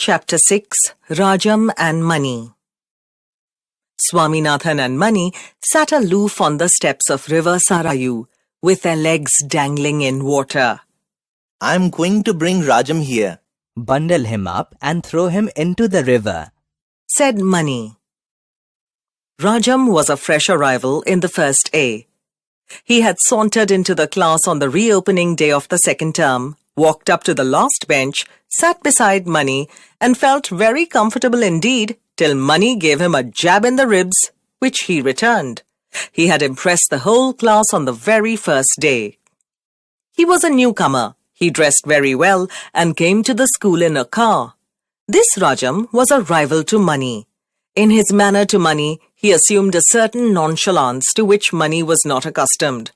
Chapter 6 Rajam and Money. Swaminathan and Mani sat aloof on the steps of river Sarayu, with their legs dangling in water. I'm going to bring Rajam here. Bundle him up and throw him into the river, said Mani. Rajam was a fresh arrival in the first A. He had sauntered into the class on the reopening day of the second term, walked up to the last bench, sat beside Mani, and felt very comfortable indeed till Mani gave him a jab in the ribs, which he returned. He had impressed the whole class on the very first day. He was a newcomer. He dressed very well and came to the school in a car. This Rajam was a rival to Mani. In his manner to Mani, he assumed a certain nonchalance to which Mani was not accustomed.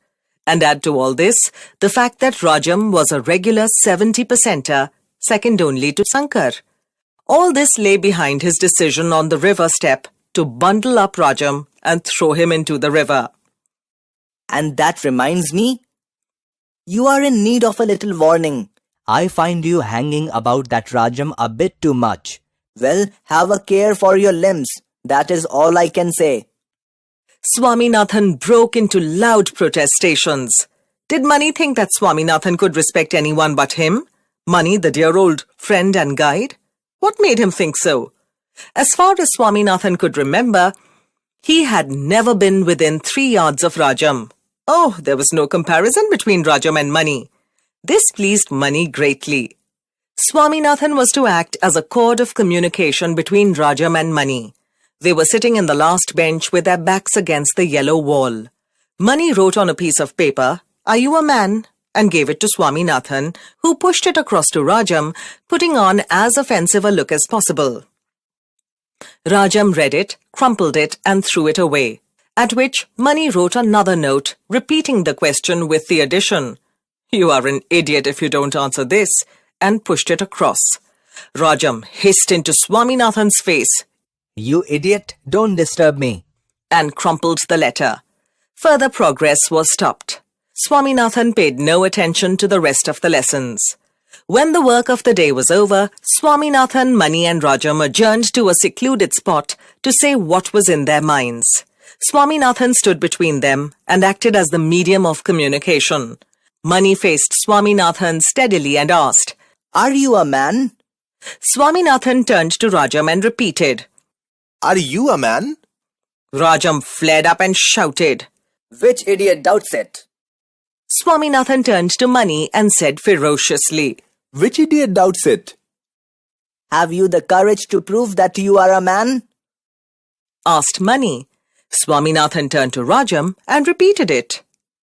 And add to all this, the fact that Rajam was a regular 70%er, second only to Sankar. All this lay behind his decision on the river step to bundle up Rajam and throw him into the river. And that reminds me, you are in need of a little warning. I find you hanging about that Rajam a bit too much. Well, have a care for your limbs. That is all I can say. Swaminathan broke into loud protestations. Did Mani think that Swaminathan could respect anyone but him? Mani, the dear old friend and guide? What made him think so? As far as Swaminathan could remember, he had never been within 3 yards of Rajam. Oh, there was no comparison between Rajam and Mani. This pleased Mani greatly. Swaminathan was to act as a cord of communication between Rajam and Mani. They were sitting in the last bench with their backs against the yellow wall. Mani wrote on a piece of paper, "Are you a man?" and gave it to Swaminathan, who pushed it across to Rajam, putting on as offensive a look as possible. Rajam read it, crumpled it, and threw it away, at which Mani wrote another note, repeating the question with the addition, "You are an idiot if you don't answer this," and pushed it across. Rajam hissed into Swaminathan's face, "You idiot, don't disturb me," and crumpled the letter. Further progress was stopped. Swaminathan paid no attention to the rest of the lessons. When the work of the day was over, Swaminathan, Mani and Rajam adjourned to a secluded spot to say what was in their minds. Swaminathan stood between them and acted as the medium of communication. Mani faced Swaminathan steadily and asked, "Are you a man?" Swaminathan turned to Rajam and repeated, "Are you a man?" Rajam flared up and shouted, "Which idiot doubts it?" Swaminathan turned to Mani and said ferociously, "Which idiot doubts it?" "Have you the courage to prove that you are a man?" asked Mani. Swaminathan turned to Rajam and repeated it.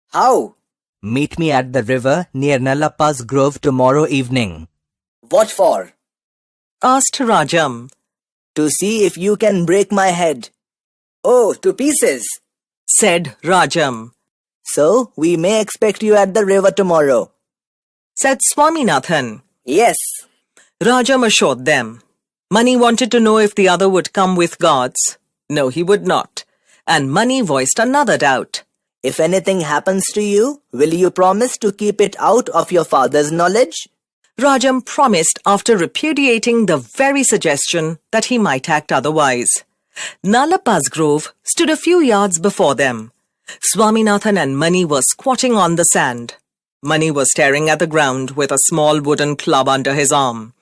"How?" "Meet me at the river near Nalappa's grove tomorrow evening." "What for?" asked Rajam. "To see if you can break my head." "Oh, to pieces," said Rajam. "So, we may expect you at the river tomorrow," said Swaminathan. "Yes." Rajam assured them. Mani wanted to know if the other would come with guards. No, he would not. And Mani voiced another doubt. "If anything happens to you, will you promise to keep it out of your father's knowledge?" Rajam promised after repudiating the very suggestion that he might act otherwise. Nalappa's grove stood a few yards before them. Swaminathan and Mani were squatting on the sand. Mani was staring at the ground with a small wooden club under his arm.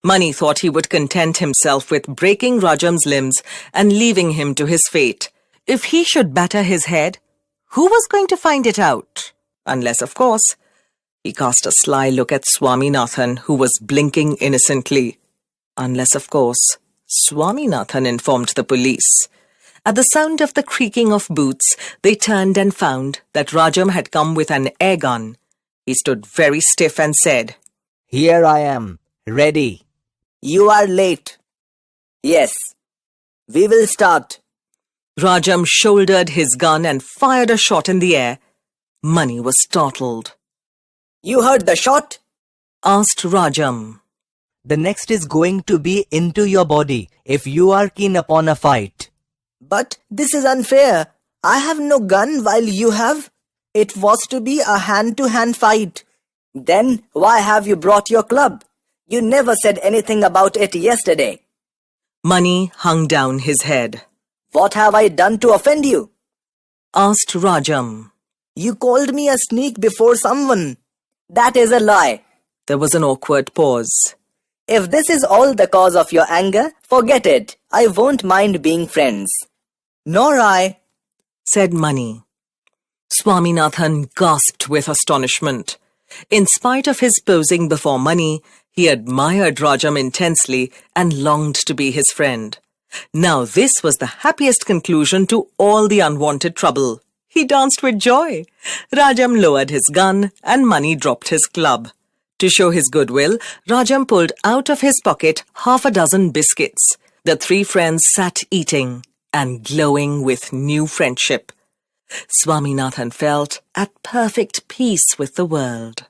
Mani thought he would content himself with breaking Rajam's limbs and leaving him to his fate. If he should batter his head, who was going to find it out? Unless, of course, he cast a sly look at Swaminathan, who was blinking innocently. Unless, of course, Swaminathan informed the police. At the sound of the creaking of boots, they turned and found that Rajam had come with an air gun. He stood very stiff and said, "Here I am, ready." "You are late." "Yes. We will start." Rajam shouldered his gun and fired a shot in the air. Mani was startled. "You heard the shot?" asked Rajam. "The next is going to be into your body if you are keen upon a fight." "But this is unfair. I have no gun while you have. It was to be a hand-to-hand fight." "Then why have you brought your club?" You never said anything about it yesterday. Money hung down his head. What have I done to offend you? Asked Rajam. You called me a sneak before someone. That is a lie. There was an awkward pause. If this is all the cause of your anger, forget it. I won't mind being friends. Nor I, said Money. Swaminathan gasped with astonishment. In spite of his posing before Money, he admired Rajam intensely and longed to be his friend. Now this was the happiest conclusion to all the unwanted trouble. He danced with joy. Rajam lowered his gun and Money dropped his club. To show his goodwill, Rajam pulled out of his pocket 6 biscuits. The 3 friends sat eating and glowing with new friendship. Swaminathan felt at perfect peace with the world.